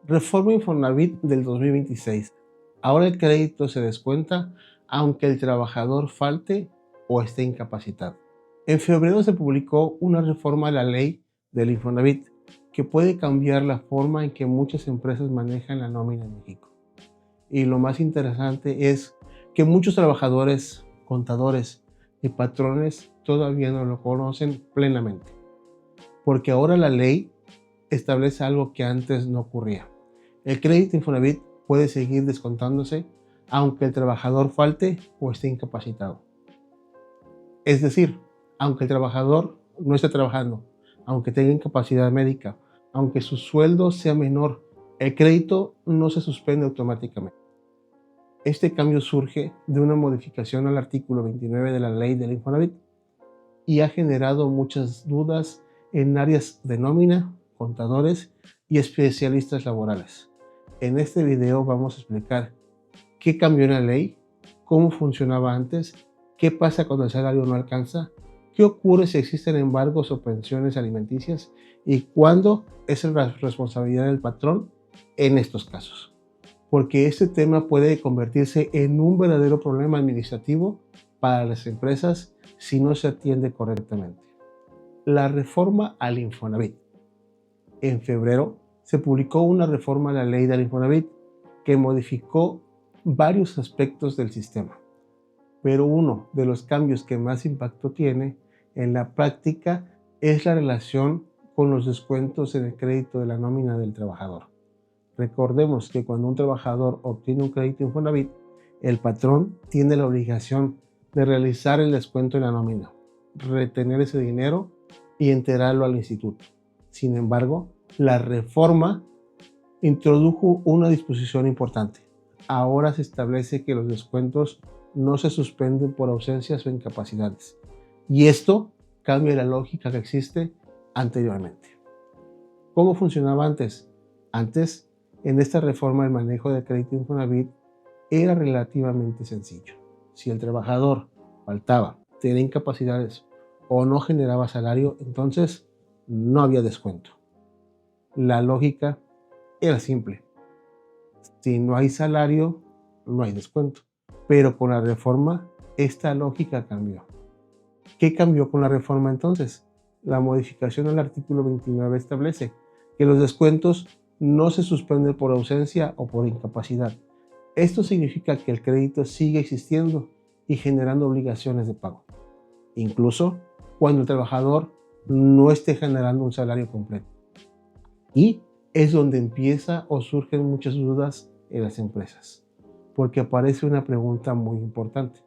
Reforma Infonavit del 2026. Ahora el crédito se descuenta aunque el trabajador falte o esté incapacitado. En febrero se publicó una reforma a la ley del Infonavit que puede cambiar la forma en que muchas empresas manejan la nómina en México. Y lo más interesante es que muchos trabajadores, contadores y patrones todavía no lo conocen plenamente, porque ahora la ley establece algo que antes no ocurría. El crédito Infonavit puede seguir descontándose aunque el trabajador falte o esté incapacitado. Es decir, aunque el trabajador no esté trabajando, aunque tenga incapacidad médica, aunque su sueldo sea menor, el crédito no se suspende automáticamente. Este cambio surge de una modificación al artículo 29 de la ley del Infonavit y ha generado muchas dudas en áreas de nómina, contadores y especialistas laborales. En este video vamos a explicar qué cambió en la ley, cómo funcionaba antes, qué pasa cuando el salario no alcanza, qué ocurre si existen embargos o pensiones alimenticias y cuándo es la responsabilidad del patrón en estos casos. Porque este tema puede convertirse en un verdadero problema administrativo para las empresas si no se atiende correctamente. La reforma al Infonavit. En febrero se publicó una reforma a la ley del Infonavit que modificó varios aspectos del sistema. Pero uno de los cambios que más impacto tiene en la práctica es la relación con los descuentos en el crédito de la nómina del trabajador. Recordemos que cuando un trabajador obtiene un crédito Infonavit, el patrón tiene la obligación de realizar el descuento en la nómina, retener ese dinero y enterarlo al instituto. Sin embargo, la reforma introdujo una disposición importante. Ahora se establece que los descuentos no se suspenden por ausencias o incapacidades. Y esto cambia la lógica que existe anteriormente. ¿Cómo funcionaba antes? Antes, en esta reforma, el manejo del crédito Infonavit era relativamente sencillo. Si el trabajador faltaba, tenía incapacidades o no generaba salario, entonces no había descuento. La lógica era simple. Si no hay salario, no hay descuento. Pero con la reforma, esta lógica cambió. ¿Qué cambió con la reforma entonces? La modificación al artículo 29 establece que los descuentos no se suspenden por ausencia o por incapacidad. Esto significa que el crédito sigue existiendo y generando obligaciones de pago, incluso cuando el trabajador no esté generando un salario completo. Y es donde empieza o surgen muchas dudas en las empresas, porque aparece una pregunta muy importante.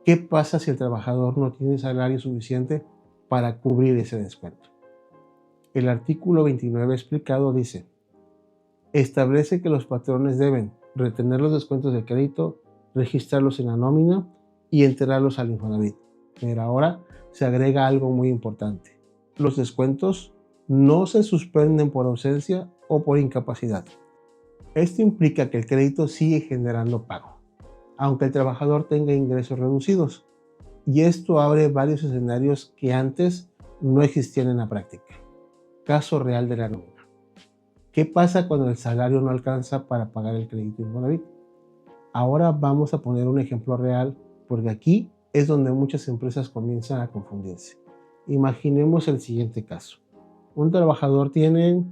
¿Qué pasa si el trabajador no tiene salario suficiente para cubrir ese descuento? El artículo 29 explicado dice: establece que los patrones deben retener los descuentos de crédito, registrarlos en la nómina y enterarlos al Infonavit. Pero ahora se agrega algo muy importante. Los descuentos no se suspenden por ausencia o por incapacidad. Esto implica que el crédito sigue generando pago, aunque el trabajador tenga ingresos reducidos. Y esto abre varios escenarios que antes no existían en la práctica. Caso real de la nómina. ¿Qué pasa cuando el salario no alcanza para pagar el crédito Infonavit? Ahora vamos a poner un ejemplo real, porque aquí es donde muchas empresas comienzan a confundirse. Imaginemos el siguiente caso. Un trabajador tiene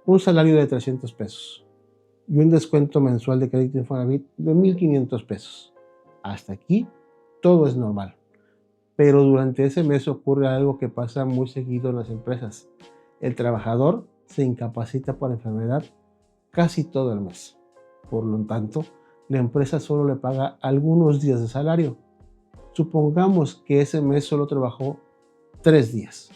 un salario de 300 pesos y un descuento mensual de crédito Infonavit de 1,500 pesos. Hasta aquí todo es normal. Pero durante ese mes ocurre algo que pasa muy seguido en las empresas. El trabajador se incapacita por enfermedad casi todo el mes. Por lo tanto, la empresa solo le paga algunos días de salario. Supongamos que ese mes solo trabajó 3 días.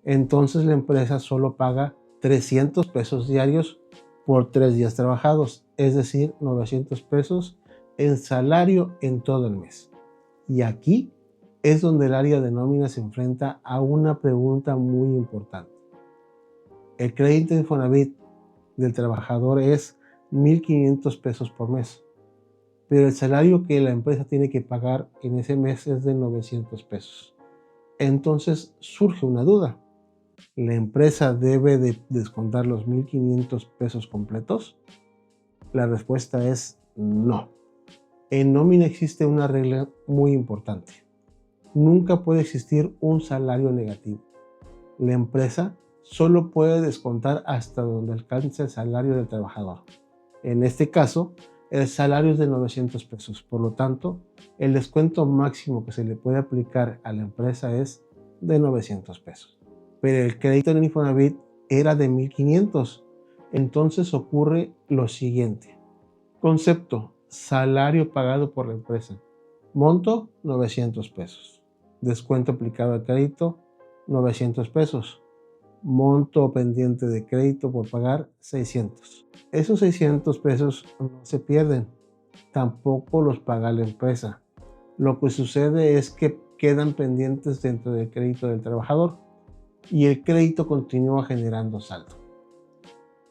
Entonces la empresa solo paga 300 pesos diarios por 3 días trabajados, es decir, 900 pesos en salario en todo el mes. Y aquí es donde el área de nómina se enfrenta a una pregunta muy importante. El crédito Infonavit del trabajador es 1,500 pesos por mes, pero el salario que la empresa tiene que pagar en ese mes es de 900 pesos. Entonces surge una duda. ¿La empresa debe de descontar los 1,500 pesos completos? La respuesta es no. En nómina existe una regla muy importante. Nunca puede existir un salario negativo. La empresa solo puede descontar hasta donde alcance el salario del trabajador. En este caso, el salario es de 900 pesos. Por lo tanto, el descuento máximo que se le puede aplicar a la empresa es de 900 pesos. Pero el crédito en Infonavit era de 1,500. Entonces ocurre lo siguiente. Concepto: salario pagado por la empresa. Monto: 900 pesos. Descuento aplicado al crédito: 900 pesos. Monto pendiente de crédito por pagar: 600. Esos 600 pesos no se pierden, tampoco los paga la empresa. Lo que sucede es que quedan pendientes dentro del crédito del trabajador y el crédito continúa generando saldo.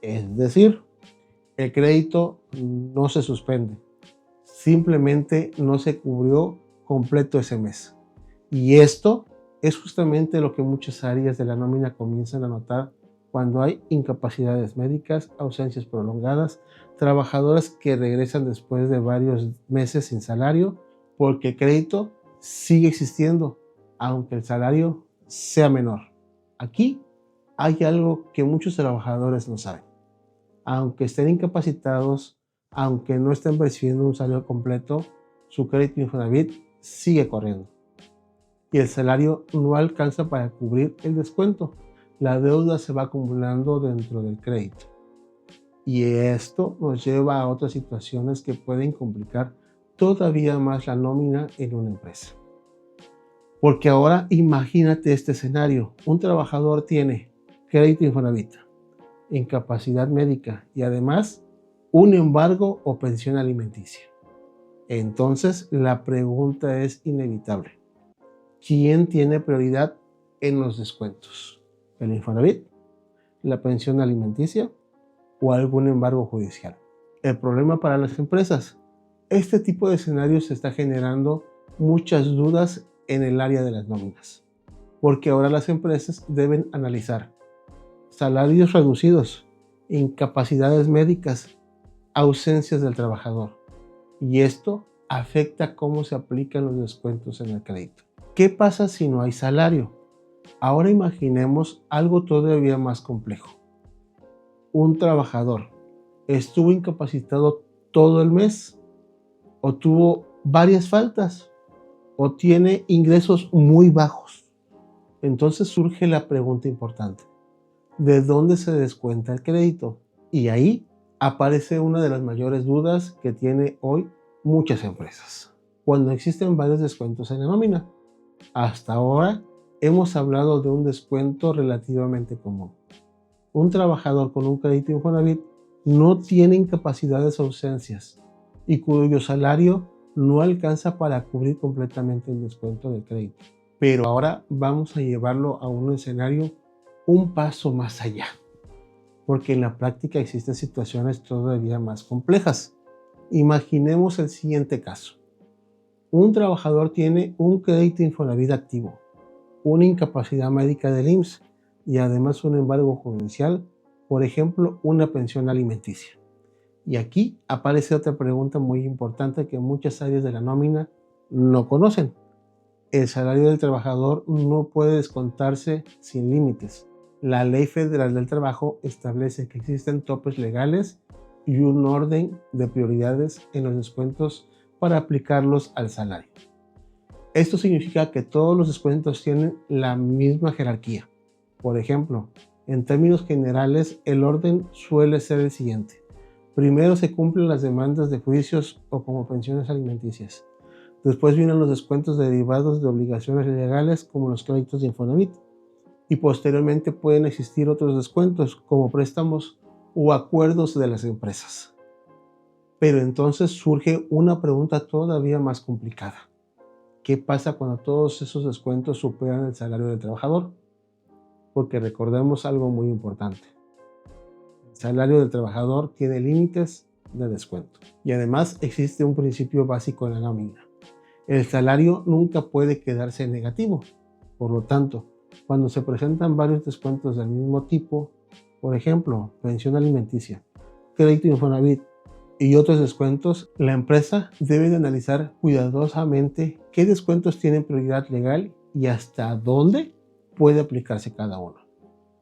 Es decir, el crédito no se suspende, simplemente no se cubrió completo ese mes. Y esto es justamente lo que muchas áreas de la nómina comienzan a notar cuando hay incapacidades médicas, ausencias prolongadas, trabajadores que regresan después de varios meses sin salario, porque el crédito sigue existiendo, aunque el salario sea menor. Aquí hay algo que muchos trabajadores no saben. Aunque estén incapacitados, aunque no estén recibiendo un salario completo, su crédito Infonavit sigue corriendo. Y el salario no alcanza para cubrir el descuento. La deuda se va acumulando dentro del crédito. Y esto nos lleva a otras situaciones que pueden complicar todavía más la nómina en una empresa. Porque ahora imagínate este escenario. Un trabajador tiene crédito Infonavit, incapacidad médica y además un embargo o pensión alimenticia. Entonces la pregunta es inevitable. ¿Quién tiene prioridad en los descuentos? ¿El Infonavit, la pensión alimenticia o algún embargo judicial? El problema para las empresas. Este tipo de escenarios está generando muchas dudas en el área de las nóminas, porque ahora las empresas deben analizar salarios reducidos, incapacidades médicas, ausencias del trabajador. Y esto afecta cómo se aplican los descuentos en el crédito. ¿Qué pasa si no hay salario? Ahora imaginemos algo todavía más complejo. Un trabajador estuvo incapacitado todo el mes, o tuvo varias faltas, o tiene ingresos muy bajos. Entonces surge la pregunta importante: ¿de dónde se descuenta el crédito? Y ahí aparece una de las mayores dudas que tiene hoy muchas empresas. Cuando existen varios descuentos en la nómina, hasta ahora hemos hablado de un descuento relativamente común. Un trabajador con un crédito Infonavit no tiene incapacidades o ausencias y cuyo salario no alcanza para cubrir completamente el descuento del crédito. Pero ahora vamos a llevarlo a un escenario un paso más allá, porque en la práctica existen situaciones todavía más complejas. Imaginemos el siguiente caso. Un trabajador tiene un crédito Infonavit activo, una incapacidad médica del IMSS y además un embargo judicial, por ejemplo, una pensión alimenticia. Y aquí aparece otra pregunta muy importante que muchas áreas de la nómina no conocen. El salario del trabajador no puede descontarse sin límites. La Ley Federal del Trabajo establece que existen topes legales y un orden de prioridades en los descuentos para aplicarlos al salario. Esto significa que todos los descuentos tienen la misma jerarquía. Por ejemplo, en términos generales, el orden suele ser el siguiente. Primero se cumplen las demandas de juicios o como pensiones alimenticias. Después vienen los descuentos derivados de obligaciones legales como los créditos de Infonavit. Y posteriormente pueden existir otros descuentos como préstamos o acuerdos de las empresas. Pero entonces surge una pregunta todavía más complicada. ¿Qué pasa cuando todos esos descuentos superan el salario del trabajador? Porque recordemos algo muy importante. El salario del trabajador tiene límites de descuento. Y además existe un principio básico en la nómina. El salario nunca puede quedarse negativo. Por lo tanto, Cuando se presentan varios descuentos del mismo tipo, por ejemplo, pensión alimenticia, crédito Infonavit y otros descuentos, la empresa debe de analizar cuidadosamente qué descuentos tienen prioridad legal y hasta dónde puede aplicarse cada uno.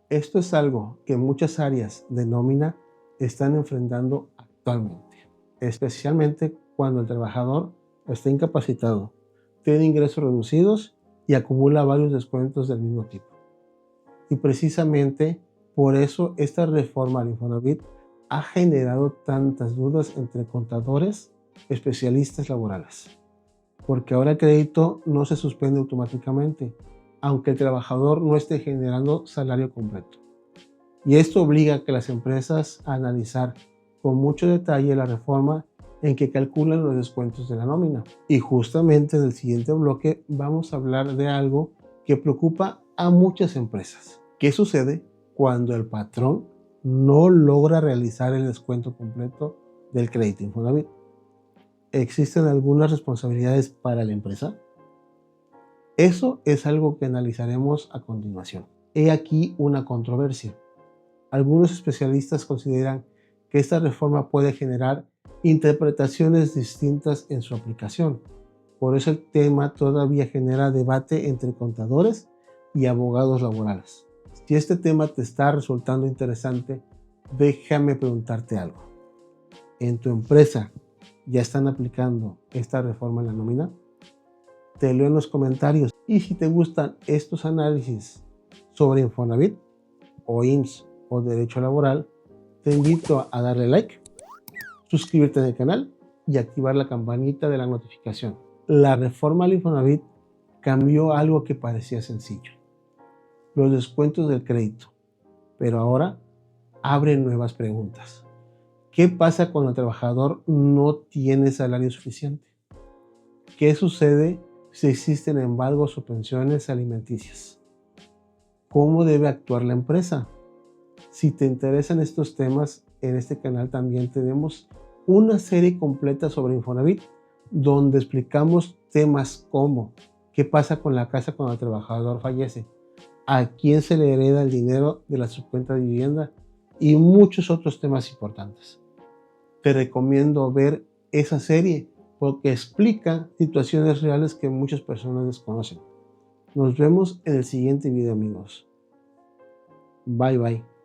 Esto es algo que muchas áreas de nómina están enfrentando actualmente, especialmente cuando el trabajador está incapacitado, tiene ingresos reducidos y acumula varios descuentos del mismo tipo. Y precisamente por eso esta reforma al Infonavit ha generado tantas dudas entre contadores, especialistas laborales. Porque ahora el crédito no se suspende automáticamente, aunque el trabajador no esté generando salario completo. Y esto obliga a que las empresas a analizar con mucho detalle la reforma en que calculan los descuentos de la nómina. Y justamente en el siguiente bloque vamos a hablar de algo que preocupa a muchas empresas. ¿Qué sucede cuando el patrón no logra realizar el descuento completo del crédito Infonavit? ¿Existen algunas responsabilidades para la empresa? Eso es algo que analizaremos a continuación. He aquí una controversia. Algunos especialistas consideran que esta reforma puede generar interpretaciones distintas en su aplicación. Por eso el tema todavía genera debate entre contadores y abogados laborales. Si este tema te está resultando interesante, déjame preguntarte algo. ¿En tu empresa ya están aplicando esta reforma en la nómina? Te leo en los comentarios. Y si te gustan estos análisis sobre Infonavit o IMSS o Derecho Laboral, te invito a darle like, suscribirte en el canal y activar la campanita de la notificación. La reforma al Infonavit cambió algo que parecía sencillo: los descuentos del crédito, pero ahora abre nuevas preguntas. ¿Qué pasa cuando el trabajador no tiene salario suficiente? ¿Qué sucede si existen embargos o pensiones alimenticias? ¿Cómo debe actuar la empresa? Si te interesan estos temas, en este canal también tenemos una serie completa sobre Infonavit, donde explicamos temas como qué pasa con la casa cuando el trabajador fallece, a quién se le hereda el dinero de la subcuenta de vivienda y muchos otros temas importantes. Te recomiendo ver esa serie porque explica situaciones reales que muchas personas desconocen. Nos vemos en el siguiente video, amigos. Bye bye.